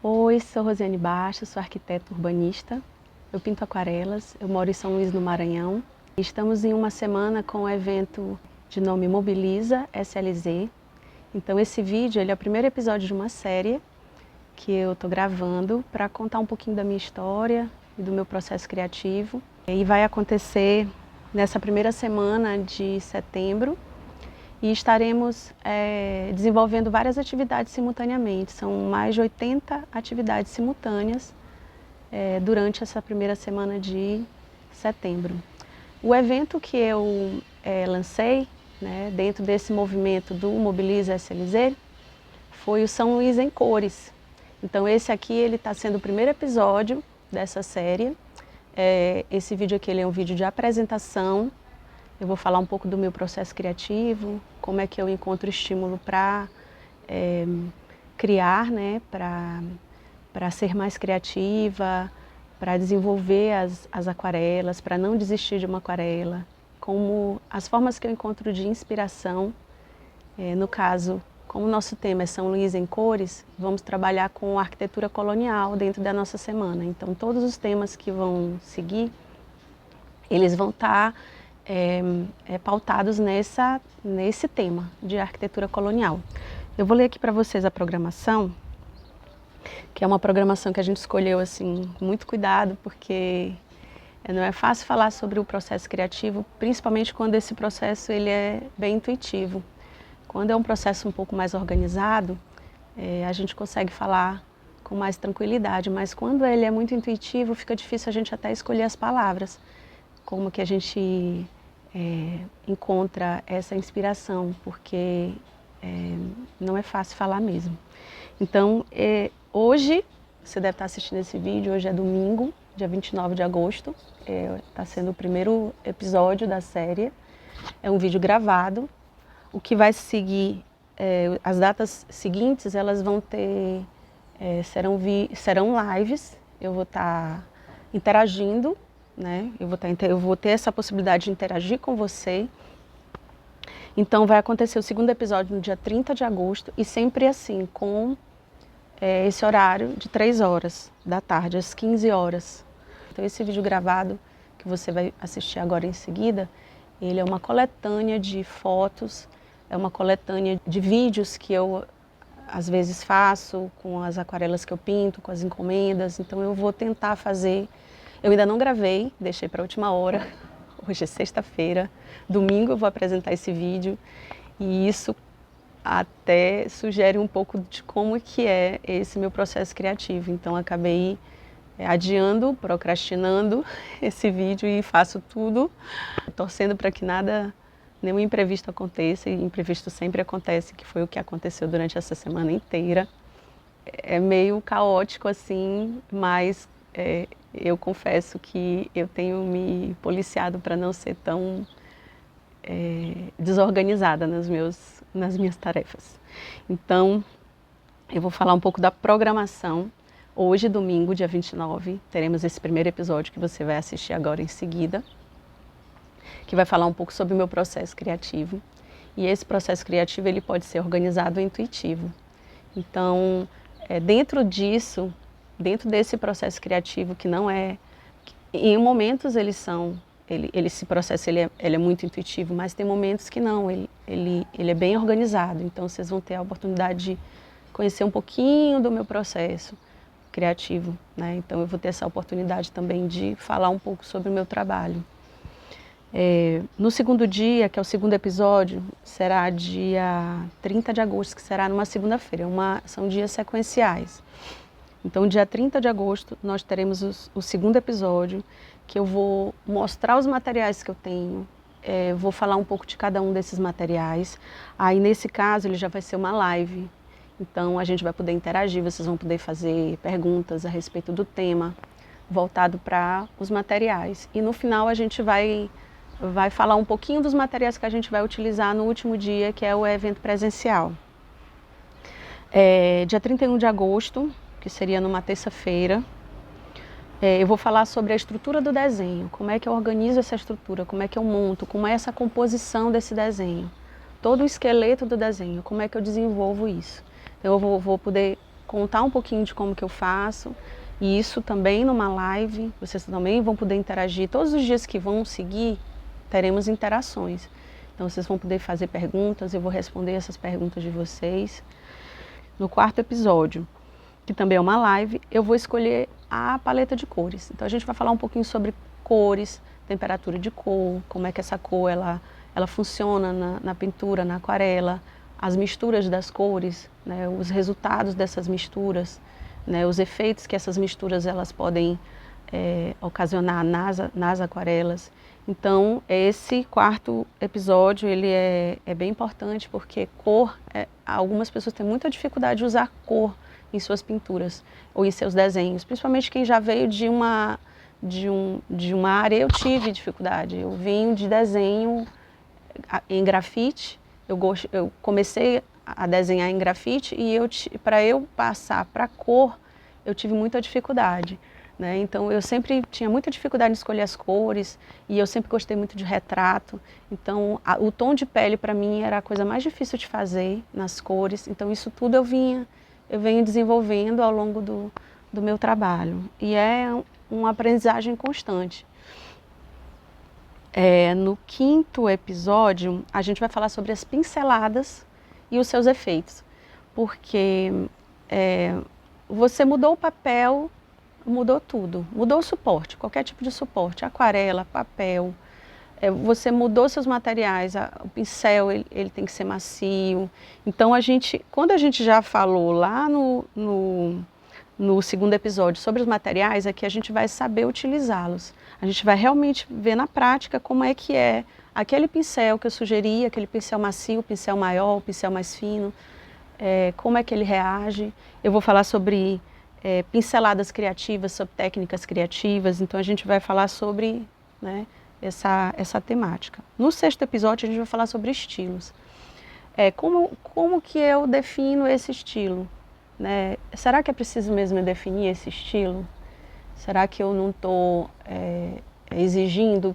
Oi, sou Rosiane Bastos, sou arquiteta urbanista. Eu pinto aquarelas, eu moro em São Luís, no Maranhão. Estamos em uma semana com o evento de nome Mobiliza SLZ. Então esse vídeo ele é o primeiro episódio de uma série que eu estou gravando para contar um pouquinho da minha história e do meu processo criativo. E vai acontecer nessa primeira semana de setembro. E estaremos desenvolvendo várias atividades simultaneamente. São mais de 80 atividades simultâneas durante essa primeira semana de setembro. O evento que eu lancei, né, dentro desse movimento do Mobiliza SLZ, foi o São Luís em Cores. Então esse aqui ele está sendo o primeiro episódio dessa série. Esse vídeo aqui ele é um vídeo de apresentação. Eu vou falar um pouco do meu processo criativo, como é que eu encontro estímulo para criar, né, para ser mais criativa, para desenvolver as aquarelas, para não desistir de uma aquarela, como as formas que eu encontro de inspiração. No caso, como o nosso tema é São Luís em Cores, vamos trabalhar com arquitetura colonial dentro da nossa semana. Então todos os temas que vão seguir, eles vão estar pautados nesse tema de arquitetura colonial. Eu vou ler aqui para vocês a programação, que é uma programação que a gente escolheu assim, com muito cuidado, porque não é fácil falar sobre o processo criativo, principalmente quando esse processo ele é bem intuitivo. Quando é um processo um pouco mais organizado, a gente consegue falar com mais tranquilidade, mas quando ele é muito intuitivo, fica difícil a gente até escolher as palavras. Como que a gente encontra essa inspiração, porque não é fácil falar mesmo. Então, hoje, você deve estar assistindo esse vídeo, hoje é domingo, dia 29 de agosto, está sendo o primeiro episódio da série, é um vídeo gravado. O que vai seguir, as datas seguintes, elas vão ter, serão lives, eu vou estar interagindo, né? Eu vou ter essa possibilidade de interagir com você. Então vai acontecer o segundo episódio no dia 30 de agosto e sempre assim, com esse horário de 3 horas da tarde, às 15 horas. Então esse vídeo gravado que você vai assistir agora em seguida, ele é uma coletânea de fotos, é uma coletânea de vídeos que eu às vezes faço com as aquarelas que eu pinto, com as encomendas. Então eu vou tentar fazer. Eu ainda não gravei, deixei para a última hora. Hoje é sexta-feira, domingo eu vou apresentar esse vídeo e isso até sugere um pouco de como que é esse meu processo criativo. Então acabei adiando, procrastinando esse vídeo e faço tudo, torcendo para que nenhum imprevisto aconteça, e imprevisto sempre acontece, que foi o que aconteceu durante essa semana inteira. É meio caótico assim, mas eu confesso que eu tenho me policiado para não ser tão desorganizada nas minhas tarefas. Então, eu vou falar um pouco da programação. Hoje, domingo, dia 29, teremos esse primeiro episódio que você vai assistir agora em seguida, que vai falar um pouco sobre o meu processo criativo. E esse processo criativo ele pode ser organizado ou intuitivo. Então, dentro desse processo criativo que não é... Em momentos esse processo ele é muito intuitivo, mas tem momentos que não, ele é bem organizado. Então vocês vão ter a oportunidade de conhecer um pouquinho do meu processo criativo, né? Então eu vou ter essa oportunidade também de falar um pouco sobre o meu trabalho. No segundo dia, que é o segundo episódio, será dia 30 de agosto, que será numa segunda-feira. São dias sequenciais. Então, dia 30 de agosto, nós teremos o segundo episódio, que eu vou mostrar os materiais que eu tenho, vou falar um pouco de cada um desses materiais. Aí, nesse caso, ele já vai ser uma live. Então, a gente vai poder interagir, vocês vão poder fazer perguntas a respeito do tema, voltado para os materiais. E no final, a gente vai falar um pouquinho dos materiais que a gente vai utilizar no último dia, que é o evento presencial. Dia 31 de agosto, que seria numa terça-feira, eu vou falar sobre a estrutura do desenho, como é que eu organizo essa estrutura, como é que eu monto, como é essa composição desse desenho, todo o esqueleto do desenho, como é que eu desenvolvo isso. Então eu vou poder contar um pouquinho de como que eu faço, e isso também numa live, vocês também vão poder interagir. Todos os dias que vão seguir, teremos interações. Então vocês vão poder fazer perguntas, eu vou responder essas perguntas de vocês. No quarto episódio, que também é uma live, eu vou escolher a paleta de cores. Então a gente vai falar um pouquinho sobre cores, temperatura de cor, como é que essa cor ela funciona na pintura, na aquarela, as misturas das cores, né, os resultados dessas misturas, né, os efeitos que essas misturas elas podem ocasionar nas aquarelas. Então esse quarto episódio ele é bem importante porque cor, algumas pessoas têm muita dificuldade de usar cor em suas pinturas ou em seus desenhos, principalmente quem já veio de uma área. Eu tive dificuldade, eu vim de desenho em grafite, eu comecei a desenhar em grafite e para eu passar para cor, eu tive muita dificuldade, né? Então eu sempre tinha muita dificuldade em escolher as cores e eu sempre gostei muito de retrato. Então o tom de pele para mim era a coisa mais difícil de fazer nas cores. Então isso tudo eu venho desenvolvendo ao longo do meu trabalho e é uma aprendizagem constante. No quinto episódio, a gente vai falar sobre as pinceladas e os seus efeitos, porque você mudou o papel, mudou tudo, mudou o suporte, qualquer tipo de suporte, aquarela, papel, você mudou seus materiais, o pincel ele tem que ser macio. Então quando a gente já falou lá no segundo episódio sobre os materiais, aqui a gente vai saber utilizá-los. A gente vai realmente ver na prática como é que é aquele pincel que eu sugeri, aquele pincel macio, pincel maior, pincel mais fino, como é que ele reage. Eu vou falar sobre pinceladas criativas, sobre técnicas criativas, então a gente vai falar sobre, né, essa temática. No sexto episódio a gente vai falar sobre estilos. Como que eu defino esse estilo? Né? Será que é preciso mesmo eu definir esse estilo? Será que eu não estou exigindo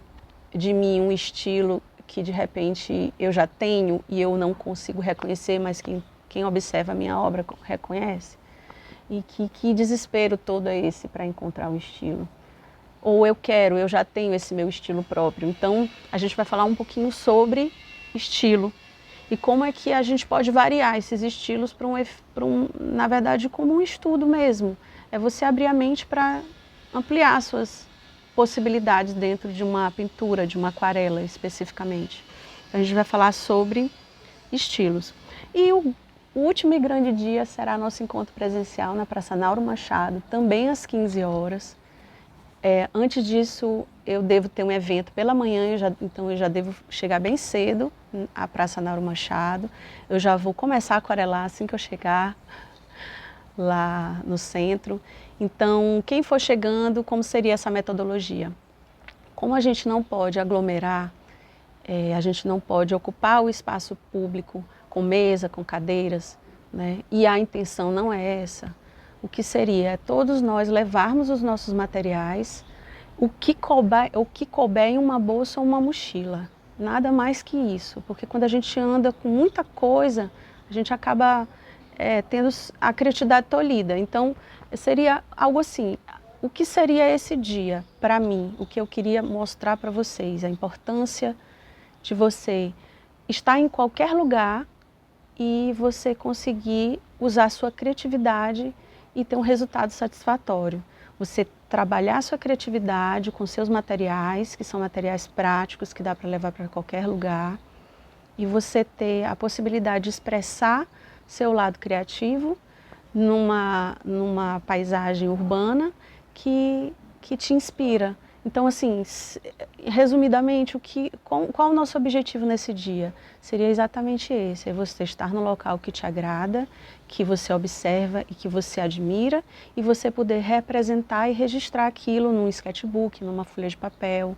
de mim um estilo que de repente eu já tenho e eu não consigo reconhecer, mas quem observa a minha obra reconhece? E que desespero todo é esse para encontrar um estilo? Ou eu já tenho esse meu estilo próprio? Então a gente vai falar um pouquinho sobre estilo. E como é que a gente pode variar esses estilos na verdade, como um estudo mesmo. É você abrir a mente para ampliar suas possibilidades dentro de uma pintura, de uma aquarela especificamente. Então, a gente vai falar sobre estilos. E o último e grande dia será nosso encontro presencial na Praça Nauro Machado, também às 15 horas. Antes disso, eu devo ter um evento pela manhã, então eu já devo chegar bem cedo à Praça Nauro Machado. Eu já vou começar a aquarelar assim que eu chegar lá no centro. Então, quem for chegando, como seria essa metodologia? Como a gente não pode aglomerar, a gente não pode ocupar o espaço público com mesa, com cadeiras, né? E a intenção não é essa. O que seria todos nós levarmos os nossos materiais, o que couber em uma bolsa ou uma mochila. Nada mais que isso, porque quando a gente anda com muita coisa, a gente acaba tendo a criatividade tolhida. Então, seria algo assim, o que seria esse dia para mim? O que eu queria mostrar para vocês, a importância de você estar em qualquer lugar e você conseguir usar a sua criatividade e ter um resultado satisfatório. Você trabalhar a sua criatividade com seus materiais, que são materiais práticos, que dá para levar para qualquer lugar, e você ter a possibilidade de expressar seu lado criativo numa paisagem urbana que te inspira. Então, assim, resumidamente, qual o nosso objetivo nesse dia? Seria exatamente esse, é você estar no local que te agrada, que você observa e que você admira, e você poder representar e registrar aquilo num sketchbook, numa folha de papel,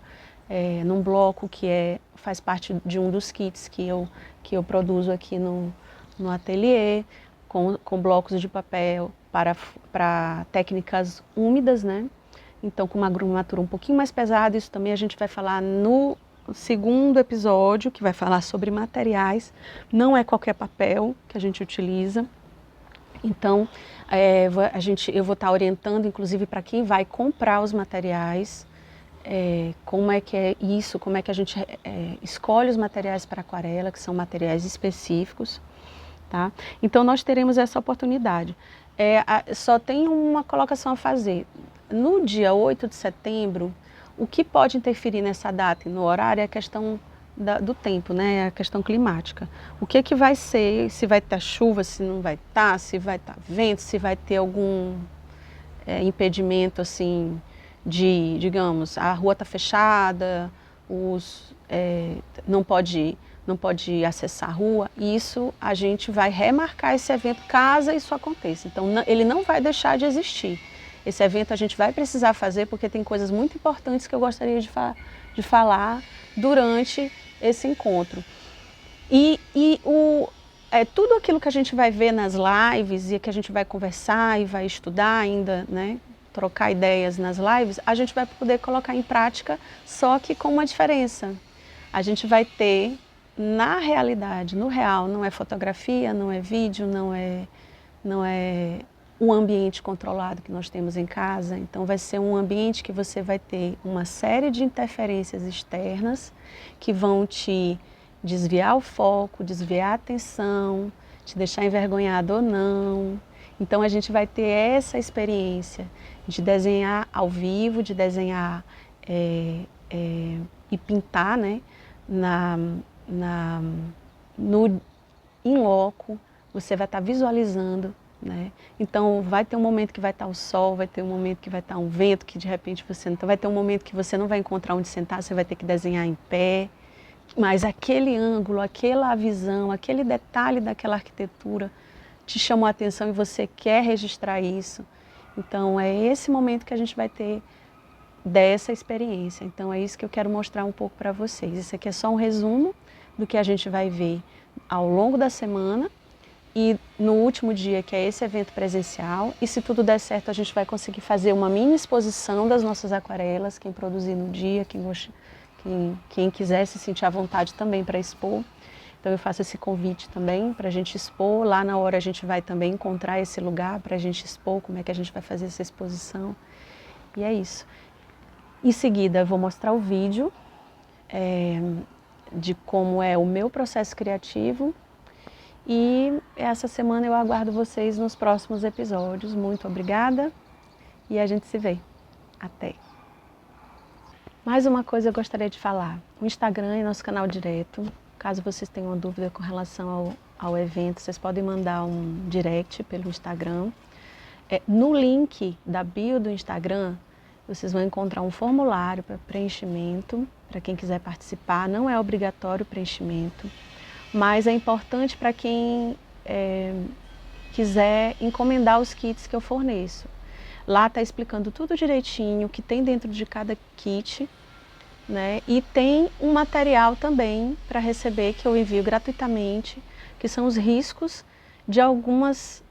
num bloco que faz parte de um dos kits que eu produzo aqui no ateliê, com blocos de papel para técnicas úmidas, né? Então, com uma gramatura um pouquinho mais pesada, isso também a gente vai falar no segundo episódio, que vai falar sobre materiais. Não é qualquer papel que a gente utiliza. Então, eu vou estar orientando, inclusive, para quem vai comprar os materiais, como é que é isso, como é que a gente escolhe os materiais para aquarela, que são materiais específicos, tá? Então, nós teremos essa oportunidade. Só tem uma colocação a fazer. No dia 8 de setembro, o que pode interferir nessa data e no horário é a questão do tempo, né? A questão climática. O que é que vai ser, se vai estar chuva, se não vai estar, se vai estar vento, se vai ter algum impedimento assim digamos, a rua está fechada, não pode acessar a rua, e isso a gente vai remarcar esse evento caso isso aconteça. Então ele não vai deixar de existir. Esse evento a gente vai precisar fazer porque tem coisas muito importantes que eu gostaria de falar durante esse encontro. Tudo aquilo que a gente vai ver nas lives e que a gente vai conversar e vai estudar ainda, né, trocar ideias nas lives, a gente vai poder colocar em prática, só que com uma diferença. A gente vai ter, na realidade, no real, não é fotografia, não é vídeo, não é o ambiente controlado que nós temos em casa. Então vai ser um ambiente que você vai ter uma série de interferências externas que vão te desviar o foco, desviar a atenção, te deixar envergonhado ou não. Então a gente vai ter essa experiência de desenhar ao vivo, de desenhar e pintar, né, in loco. Você vai estar visualizando, né? Então vai ter um momento que vai estar o sol, vai ter um momento que vai estar um vento, que de repente você não... Então vai ter um momento que você não vai encontrar onde sentar, você vai ter que desenhar em pé. Mas aquele ângulo, aquela visão, aquele detalhe daquela arquitetura te chamou a atenção e você quer registrar isso. Então é esse momento que a gente vai ter dessa experiência. Então é isso que eu quero mostrar um pouco para vocês. Isso aqui é só um resumo do que a gente vai ver ao longo da semana e no último dia, que é esse evento presencial. E se tudo der certo, a gente vai conseguir fazer uma mini exposição das nossas aquarelas, quem produzir no dia, quem quiser se sentir à vontade também para expor. Então eu faço esse convite também para a gente expor. Lá na hora a gente vai também encontrar esse lugar para a gente expor, como é que a gente vai fazer essa exposição. E é isso. Em seguida eu vou mostrar o vídeo de como é o meu processo criativo. E essa semana eu aguardo vocês nos próximos episódios. Muito obrigada e a gente se vê. Até! Mais uma coisa eu gostaria de falar. O Instagram é nosso canal direto. Caso vocês tenham uma dúvida com relação ao evento, vocês podem mandar um direct pelo Instagram. No link da bio do Instagram, vocês vão encontrar um formulário para preenchimento, para quem quiser participar. Não é obrigatório o preenchimento, mas é importante para quem quiser encomendar os kits que eu forneço. Lá está explicando tudo direitinho, o que tem dentro de cada kit, né? E tem um material também para receber, que eu envio gratuitamente, que são os riscos de algumas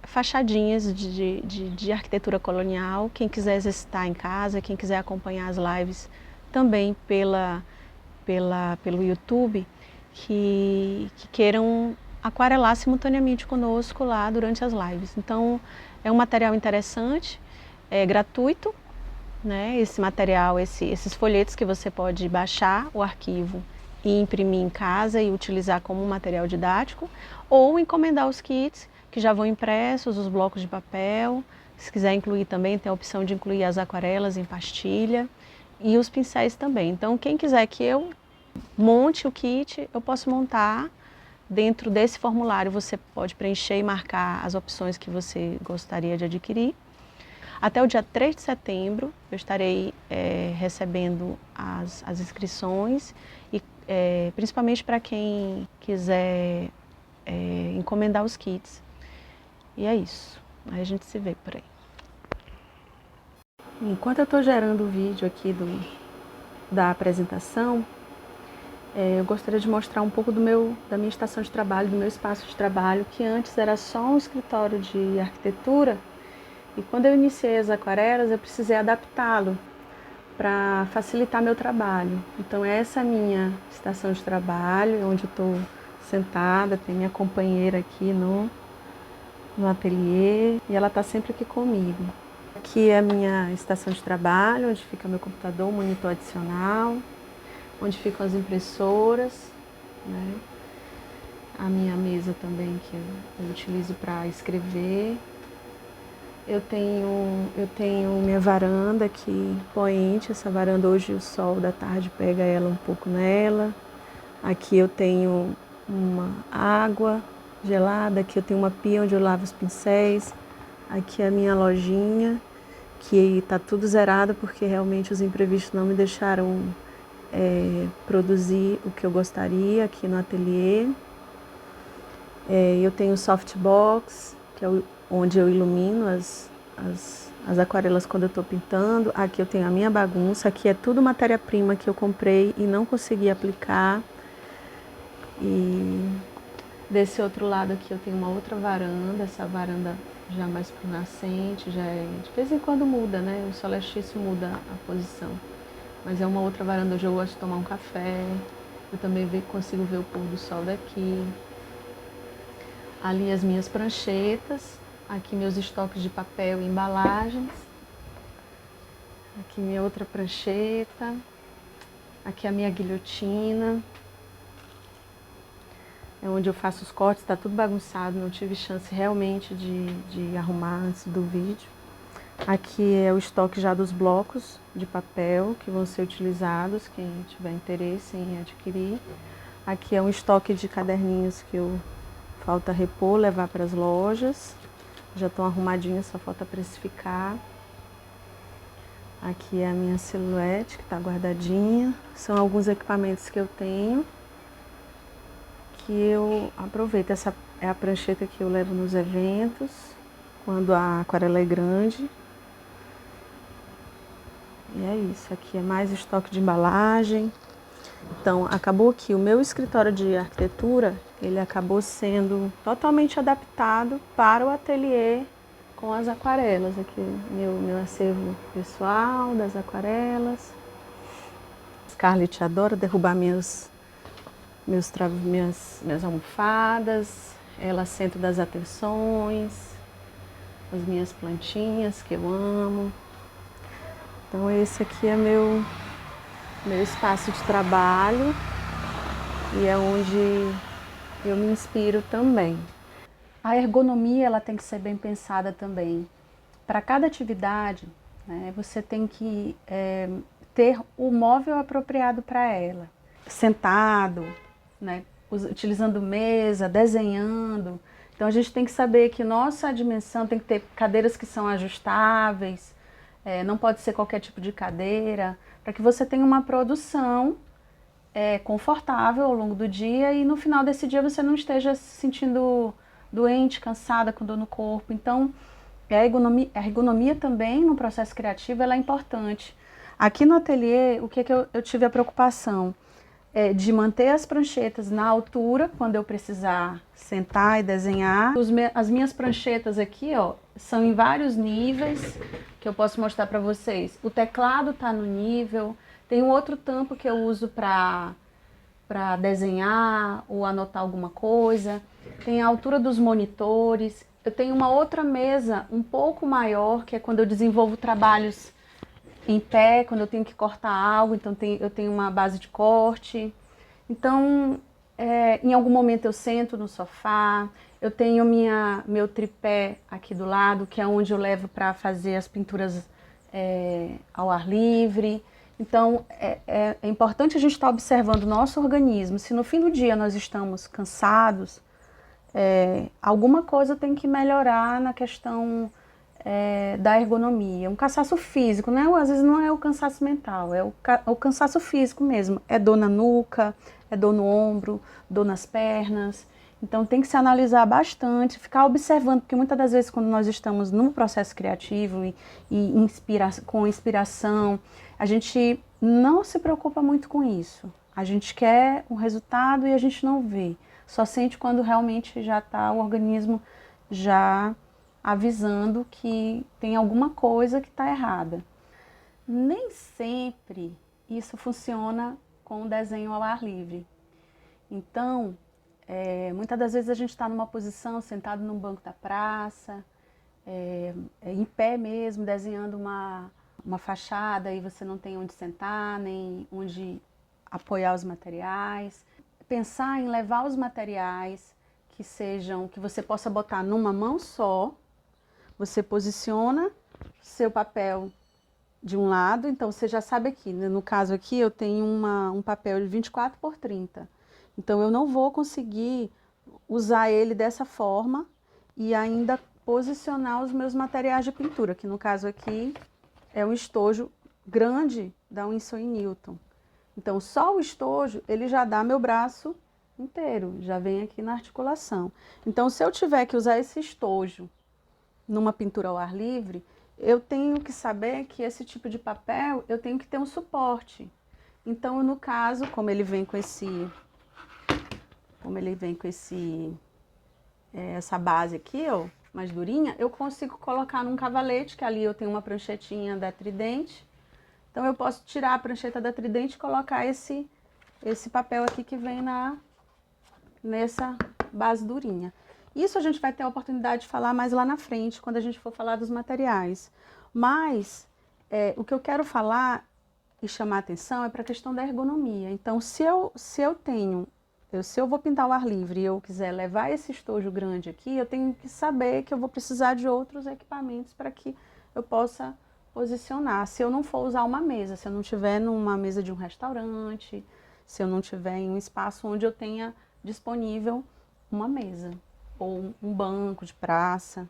fachadinhas de arquitetura colonial. Quem quiser exercitar em casa, quem quiser acompanhar as lives também pelo YouTube, que queiram aquarelar simultaneamente conosco lá durante as lives. Então é um material interessante, é gratuito, né? Esse material, esses folhetos que você pode baixar o arquivo e imprimir em casa e utilizar como material didático, ou encomendar os kits que já vão impressos, os blocos de papel. Se quiser incluir também, tem a opção de incluir as aquarelas em pastilha e os pincéis também. Então quem quiser que eu monte o kit, eu posso montar. Dentro desse formulário você pode preencher e marcar as opções que você gostaria de adquirir. Até o dia 3 de setembro eu estarei recebendo as inscrições, e principalmente para quem quiser encomendar os kits. E é isso, aí a gente se vê por aí. Enquanto eu estou gerando o vídeo aqui da apresentação, eu gostaria de mostrar um pouco da minha estação de trabalho, do meu espaço de trabalho, que antes era só um escritório de arquitetura. E quando eu iniciei as aquarelas, eu precisei adaptá-lo para facilitar meu trabalho. Então essa é a minha estação de trabalho, onde eu estou sentada, tem minha companheira aqui no ateliê e ela está sempre aqui comigo. Aqui é a minha estação de trabalho, onde fica meu computador, monitor adicional, onde ficam as impressoras, né? A minha mesa também que eu utilizo para escrever. Eu tenho minha varanda aqui, poente. Essa varanda hoje o sol da tarde pega ela um pouco nela. Aqui eu tenho uma água gelada, aqui eu tenho uma pia onde eu lavo os pincéis. Aqui é a minha lojinha, que está tudo zerado porque realmente os imprevistos não me deixaram produzir o que eu gostaria aqui no ateliê. Eu tenho o softbox, que é onde eu ilumino as aquarelas quando eu estou pintando. Aqui eu tenho a minha bagunça, aqui é tudo matéria-prima que eu comprei e não consegui aplicar. E desse outro lado aqui eu tenho uma outra varanda, essa varanda já mais pro nascente, já de vez em quando muda, né? O solstício muda a posição. Mas é uma outra varanda onde eu gosto de tomar um café. Eu também consigo ver o pôr do sol daqui. Ali as minhas pranchetas, aqui meus estoques de papel e embalagens. Aqui minha outra prancheta. Aqui a minha guilhotina. É onde eu faço os cortes, está tudo bagunçado, não tive chance realmente de arrumar antes do vídeo. Aqui é o estoque já dos blocos de papel que vão ser utilizados, quem tiver interesse em adquirir. Aqui é um estoque de caderninhos que falta repor, levar para as lojas. Já estão arrumadinhos, só falta precificar. Aqui é a minha silhuete que está guardadinha. São alguns equipamentos que eu tenho, que eu aproveito. Essa é a prancheta que eu levo nos eventos, quando a aquarela é grande. E é isso, aqui é mais estoque de embalagem. Então, acabou que o meu escritório de arquitetura, ele acabou sendo totalmente adaptado para o ateliê com as aquarelas. Aqui meu acervo pessoal das aquarelas. Scarlett adora derrubar minhas almofadas, ela centro das atenções, as minhas plantinhas que eu amo. Então esse aqui é meu espaço de trabalho e é onde eu me inspiro também. A ergonomia ela tem que ser bem pensada também. Para cada atividade, né, você tem que ter o móvel apropriado para ela. Sentado, né, utilizando mesa, desenhando. Então a gente tem que saber que nossa dimensão tem que ter cadeiras que são ajustáveis, não pode ser qualquer tipo de cadeira, para que você tenha uma produção confortável ao longo do dia e no final desse dia você não esteja se sentindo doente, cansada, com dor no corpo. Então a ergonomia também no processo criativo ela é importante. Aqui no ateliê, o que eu tive a preocupação? De manter as pranchetas na altura, quando eu precisar sentar e desenhar. As minhas pranchetas aqui, ó, são em vários níveis, que eu posso mostrar para vocês. O teclado está no nível, tem um outro tampo que eu uso para desenhar ou anotar alguma coisa. Tem a altura dos monitores. Eu tenho uma outra mesa um pouco maior, que é quando eu desenvolvo trabalhos em pé, quando eu tenho que cortar algo, então eu tenho uma base de corte. Então, em algum momento eu sento no sofá, eu tenho meu tripé aqui do lado, que é onde eu levo para fazer as pinturas ao ar livre. Então, é importante a gente estar observando o nosso organismo. Se no fim do dia nós estamos cansados, alguma coisa tem que melhorar na questão da ergonomia. Um cansaço físico, né? Às vezes não é o cansaço mental, é o cansaço físico mesmo. É dor na nuca, é dor no ombro, dor nas pernas. Então tem que se analisar bastante, ficar observando, porque muitas das vezes quando nós estamos num processo criativo com inspiração, a gente não se preocupa muito com isso. A gente quer um resultado e a gente não vê. Só sente quando realmente já está o organismo já avisando que tem alguma coisa que está errada. Nem sempre isso funciona com o desenho ao ar livre. Então, Muitas das vezes a gente está numa posição, sentado num banco da praça, em pé mesmo, desenhando uma fachada e você não tem onde sentar, nem onde apoiar os materiais. Pensar em levar os materiais que você possa botar numa mão só, você posiciona seu papel de um lado, então você já sabe aqui, né? No caso aqui eu tenho um papel de 24 por 30, então eu não vou conseguir usar ele dessa forma e ainda posicionar os meus materiais de pintura, que no caso aqui é um estojo grande da Winsor & Newton. Então só o estojo, ele já dá meu braço inteiro, já vem aqui na articulação. Então se eu tiver que usar esse estojo numa pintura ao ar livre, eu tenho que saber que esse tipo de papel, eu tenho que ter um suporte. Então, no caso, como ele vem com essa base aqui, ó, mais durinha, eu consigo colocar num cavalete, que ali eu tenho uma pranchetinha da Tridente. Então, eu posso tirar a prancheta da Tridente e colocar esse papel aqui que vem nessa base durinha. Isso a gente vai ter a oportunidade de falar mais lá na frente, quando a gente for falar dos materiais. Mas o que eu quero falar e chamar a atenção é para a questão da ergonomia. Então, se eu vou pintar ao ar livre e eu quiser levar esse estojo grande aqui, eu tenho que saber que eu vou precisar de outros equipamentos para que eu possa posicionar. Se eu não for usar uma mesa, se eu não estiver numa mesa de um restaurante, se eu não estiver em um espaço onde eu tenha disponível uma mesa ou um banco de praça.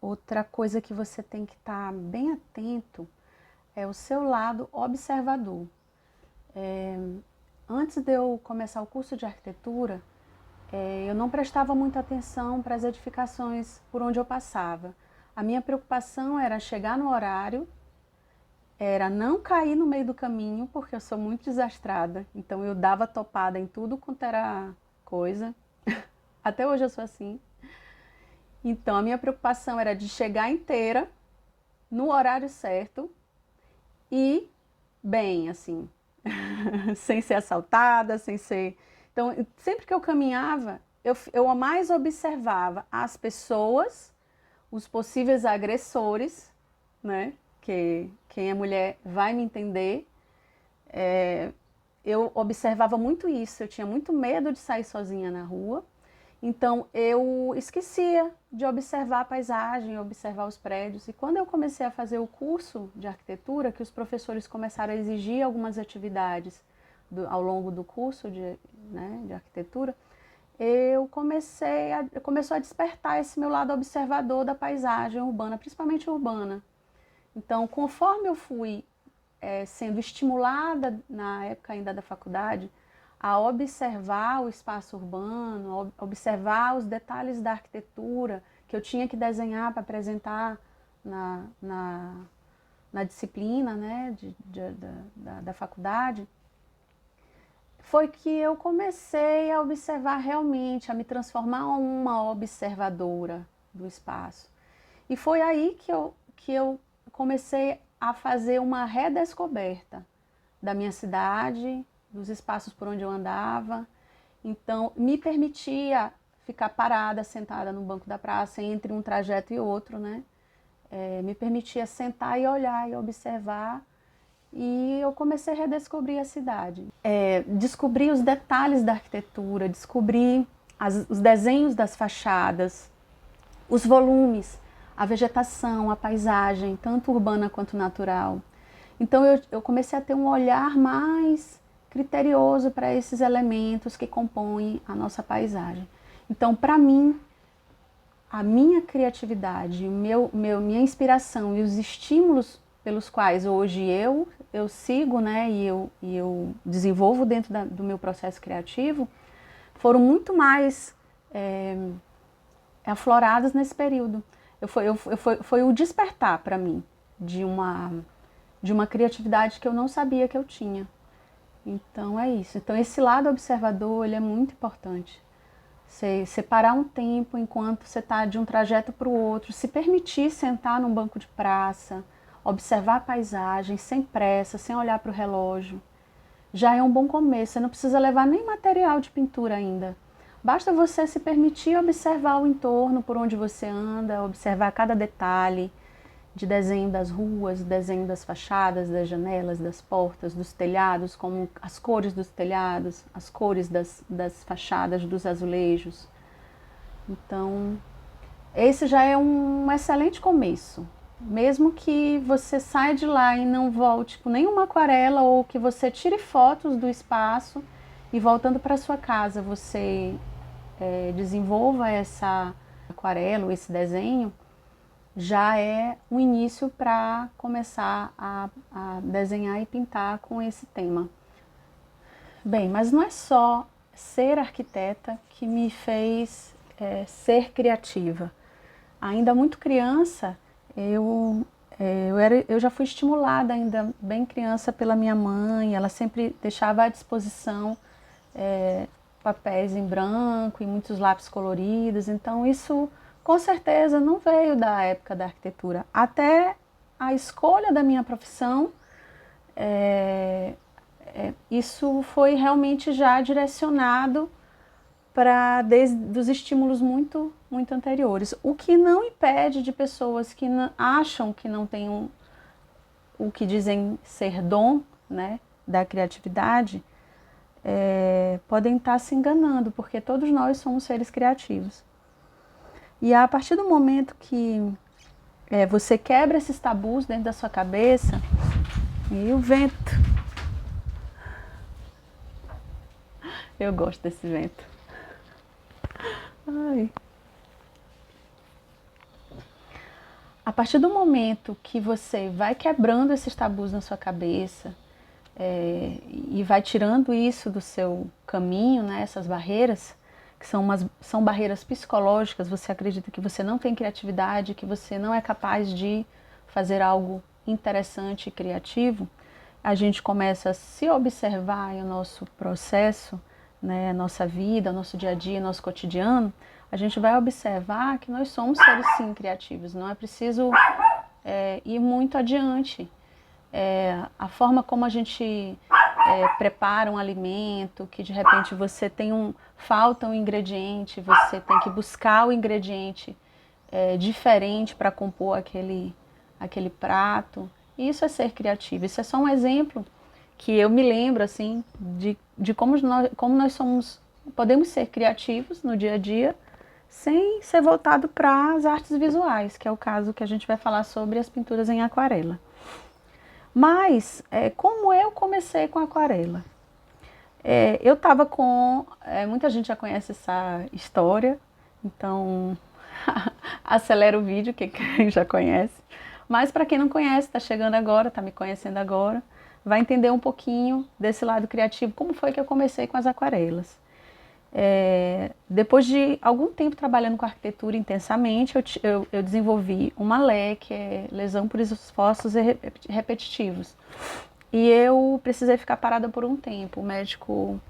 Outra coisa que você tem que estar bem atento é o seu lado observador. Antes de eu começar o curso de arquitetura, eu não prestava muita atenção para as edificações por onde eu passava. A minha preocupação era chegar no horário, era não cair no meio do caminho, porque eu sou muito desastrada, então eu dava topada em tudo quanto era coisa. Até hoje eu sou assim. Então, a minha preocupação era de chegar inteira, no horário certo e bem, assim, sem ser assaltada, sem ser... Então, sempre que eu caminhava, eu mais observava as pessoas, os possíveis agressores, né? Que quem é mulher vai me entender. Eu observava muito isso, eu tinha muito medo de sair sozinha na rua. Então, eu esquecia de observar a paisagem, observar os prédios. E quando eu comecei a fazer o curso de arquitetura, que os professores começaram a exigir algumas atividades ao longo do curso de arquitetura, começou a despertar esse meu lado observador da paisagem urbana, principalmente urbana. Então, conforme eu fui sendo estimulada, na época ainda da faculdade, a observar o espaço urbano, observar os detalhes da arquitetura que eu tinha que desenhar para apresentar na disciplina, né, da faculdade, foi que eu comecei a observar realmente, a me transformar em uma observadora do espaço. E foi aí que eu comecei a fazer uma redescoberta da minha cidade, dos espaços por onde eu andava. Então, me permitia ficar parada, sentada no banco da praça, entre um trajeto e outro, né? Me permitia sentar e olhar e observar. E eu comecei a redescobrir a cidade. Descobri os detalhes da arquitetura, descobri os desenhos das fachadas, os volumes, a vegetação, a paisagem, tanto urbana quanto natural. Então, eu comecei a ter um olhar mais criterioso para esses elementos que compõem a nossa paisagem. Então, para mim, a minha criatividade, minha inspiração e os estímulos pelos quais hoje eu sigo, né, e eu desenvolvo dentro do meu processo criativo, foram muito mais aflorados nesse período. Foi o despertar para mim de uma criatividade que eu não sabia que eu tinha. Então é isso. Então esse lado observador, ele é muito importante. Você separar um tempo enquanto você está de um trajeto para o outro, se permitir sentar num banco de praça, observar a paisagem sem pressa, sem olhar para o relógio, já é um bom começo. Você não precisa levar nem material de pintura ainda. Basta você se permitir observar o entorno por onde você anda, observar cada detalhe de desenho das ruas, desenho das fachadas, das janelas, das portas, dos telhados, como as cores dos telhados, as cores das fachadas, dos azulejos. Então, esse já é um excelente começo. Mesmo que você saia de lá e não volte com nenhuma aquarela, ou que você tire fotos do espaço e voltando para sua casa você desenvolva essa aquarela ou esse desenho, já é um início para começar a desenhar e pintar com esse tema. Bem, mas não é só ser arquiteta que me fez ser criativa. Ainda muito criança, eu já fui estimulada, ainda bem criança, pela minha mãe. Ela sempre deixava à disposição papéis em branco e muitos lápis coloridos. Então isso com certeza não veio da época da arquitetura. Até a escolha da minha profissão, isso foi realmente já direcionado desde os estímulos muito anteriores. O que não impede de pessoas que acham que não têm o que dizem ser dom, né, da criatividade, podem estar se enganando, porque todos nós somos seres criativos. E a partir do momento que você quebra esses tabus dentro da sua cabeça, e o vento, eu gosto desse vento. Ai. A partir do momento que você vai quebrando esses tabus na sua cabeça e vai tirando isso do seu caminho, né, essas barreiras, que são barreiras psicológicas, você acredita que você não tem criatividade, que você não é capaz de fazer algo interessante e criativo, a gente começa a se observar em o nosso processo, né, nossa vida, nosso dia a dia, nosso cotidiano, a gente vai observar que nós somos seres sim criativos, não é preciso ir muito adiante. A forma como a gente prepara um alimento, que de repente você falta um ingrediente, você tem que buscar o ingrediente diferente para compor aquele prato. Isso é ser criativo. Isso é só um exemplo que eu me lembro assim de como nós podemos ser criativos no dia a dia sem ser voltado para as artes visuais, que é o caso que a gente vai falar sobre as pinturas em aquarela. Mas, como eu comecei com aquarela? Eu estava com... muita gente já conhece essa história, então acelera o vídeo, quem já conhece. Mas para quem não conhece, está chegando agora, está me conhecendo agora, vai entender um pouquinho desse lado criativo, como foi que eu comecei com as aquarelas. Depois de algum tempo trabalhando com arquitetura intensamente, eu desenvolvi uma LE, que é lesão por esforços repetitivos. E eu precisei ficar parada por um tempo. O médico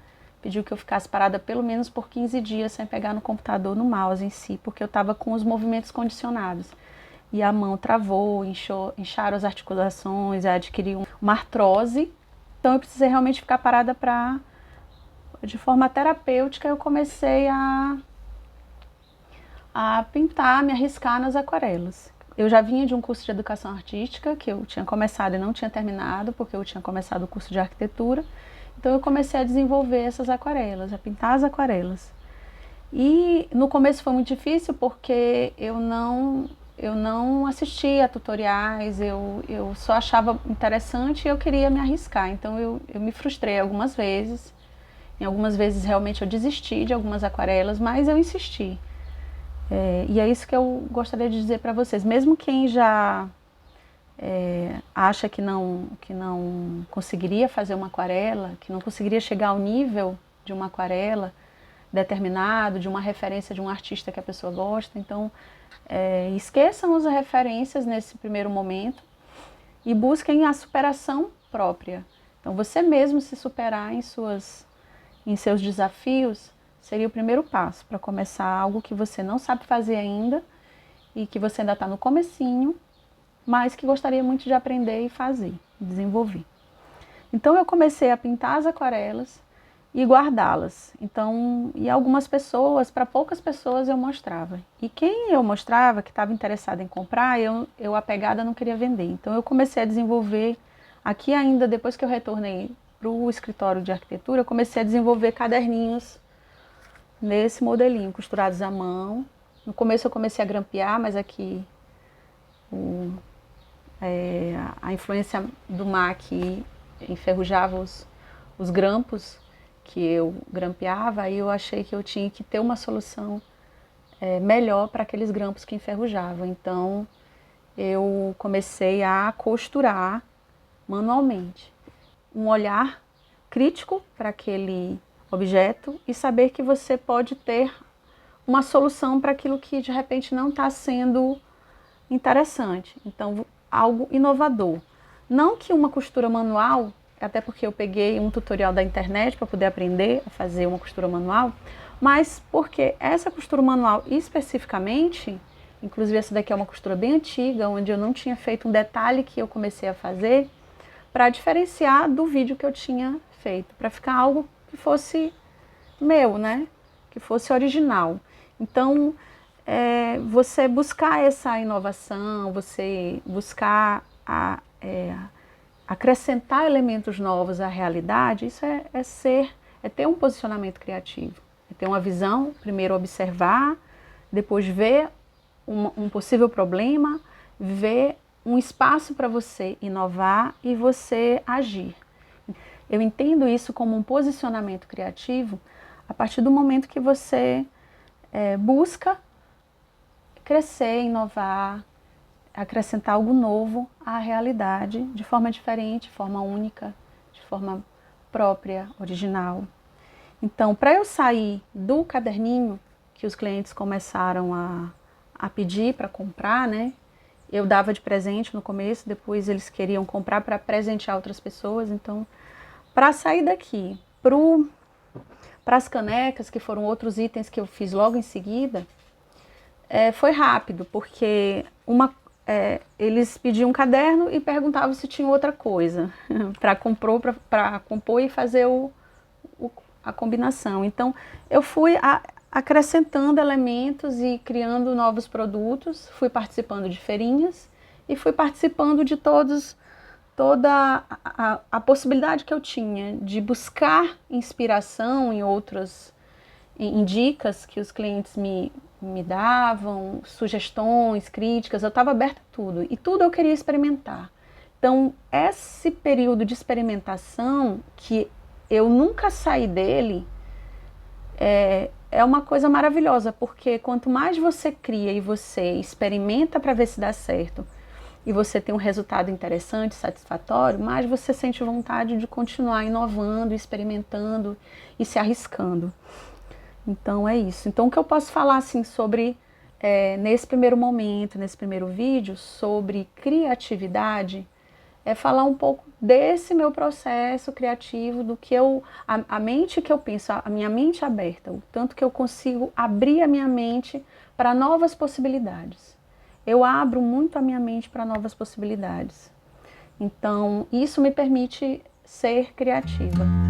pediu que eu ficasse parada pelo menos por 15 dias sem pegar no computador, no mouse em si, porque eu estava com os movimentos condicionados. E a mão travou, incharam as articulações, adquiri uma artrose. Então eu precisei realmente ficar parada de forma terapêutica. Eu comecei a pintar, me arriscar nas aquarelas. Eu já vinha de um curso de educação artística, que eu tinha começado e não tinha terminado, porque eu tinha começado o curso de arquitetura. Então eu comecei a desenvolver essas aquarelas, a pintar as aquarelas. E no começo foi muito difícil, porque eu não assistia a tutoriais, eu só achava interessante e eu queria me arriscar. Então eu me frustrei algumas vezes. Em algumas vezes realmente eu desisti de algumas aquarelas, mas eu insisti. E é isso que eu gostaria de dizer para vocês. Mesmo quem já acha que não conseguiria fazer uma aquarela, que não conseguiria chegar ao nível de uma aquarela determinado, de uma referência de um artista que a pessoa gosta, então esqueçam as referências nesse primeiro momento e busquem a superação própria. Então você mesmo se superar em seus desafios seria o primeiro passo para começar algo que você não sabe fazer ainda e que você ainda está no comecinho, mas que gostaria muito de aprender e fazer, desenvolver. Então eu comecei a pintar as aquarelas e guardá-las. Então, e algumas pessoas, para poucas pessoas eu mostrava. E quem eu mostrava, que estava interessado em comprar, eu apegada não queria vender. Então eu comecei a desenvolver, aqui ainda depois que eu retornei para o escritório de arquitetura, eu comecei a desenvolver caderninhos nesse modelinho, costurados à mão. No começo eu comecei a grampear, mas aqui a influência do mar aqui enferrujava os grampos que eu grampeava, aí eu achei que eu tinha que ter uma solução melhor para aqueles grampos que enferrujavam. Então eu comecei a costurar manualmente. Um olhar crítico para aquele objeto e saber que você pode ter uma solução para aquilo que de repente não está sendo interessante. Então, algo inovador. Não que uma costura manual, até porque eu peguei um tutorial da internet para poder aprender a fazer uma costura manual, mas porque essa costura manual especificamente, inclusive essa daqui é uma costura bem antiga, onde eu não tinha feito um detalhe que eu comecei a fazer, para diferenciar do vídeo que eu tinha feito, para ficar algo que fosse meu, né? Que fosse original. Então, você buscar essa inovação, você buscar acrescentar elementos novos à realidade, isso é ter um posicionamento criativo, é ter uma visão, primeiro observar, depois ver um possível problema, ver um espaço para você inovar e você agir. Eu entendo isso como um posicionamento criativo a partir do momento que você busca crescer, inovar, acrescentar algo novo à realidade, de forma diferente, de forma única, de forma própria, original. Então, para eu sair do caderninho que os clientes começaram a pedir para comprar, né? Eu dava de presente no começo, depois eles queriam comprar para presentear outras pessoas. Então, para sair daqui para as canecas, que foram outros itens que eu fiz logo em seguida, foi rápido, porque eles pediam um caderno e perguntavam se tinha outra coisa para compor e fazer a combinação. Então, eu fui acrescentando elementos e criando novos produtos, fui participando de feirinhas e fui participando de toda a possibilidade que eu tinha de buscar inspiração em dicas que os clientes me davam, sugestões, críticas, eu estava aberta a tudo e tudo eu queria experimentar. Então, esse período de experimentação, que eu nunca saí dele, é uma coisa maravilhosa, porque quanto mais você cria e você experimenta para ver se dá certo, e você tem um resultado interessante, satisfatório, mais você sente vontade de continuar inovando, experimentando e se arriscando. Então é isso. Então o que eu posso falar assim sobre, nesse primeiro momento, nesse primeiro vídeo, sobre criatividade, é falar um pouco desse meu processo criativo, do que a mente que eu penso, a minha mente aberta, o tanto que eu consigo abrir a minha mente para novas possibilidades. Eu abro muito a minha mente para novas possibilidades. Então, isso me permite ser criativa.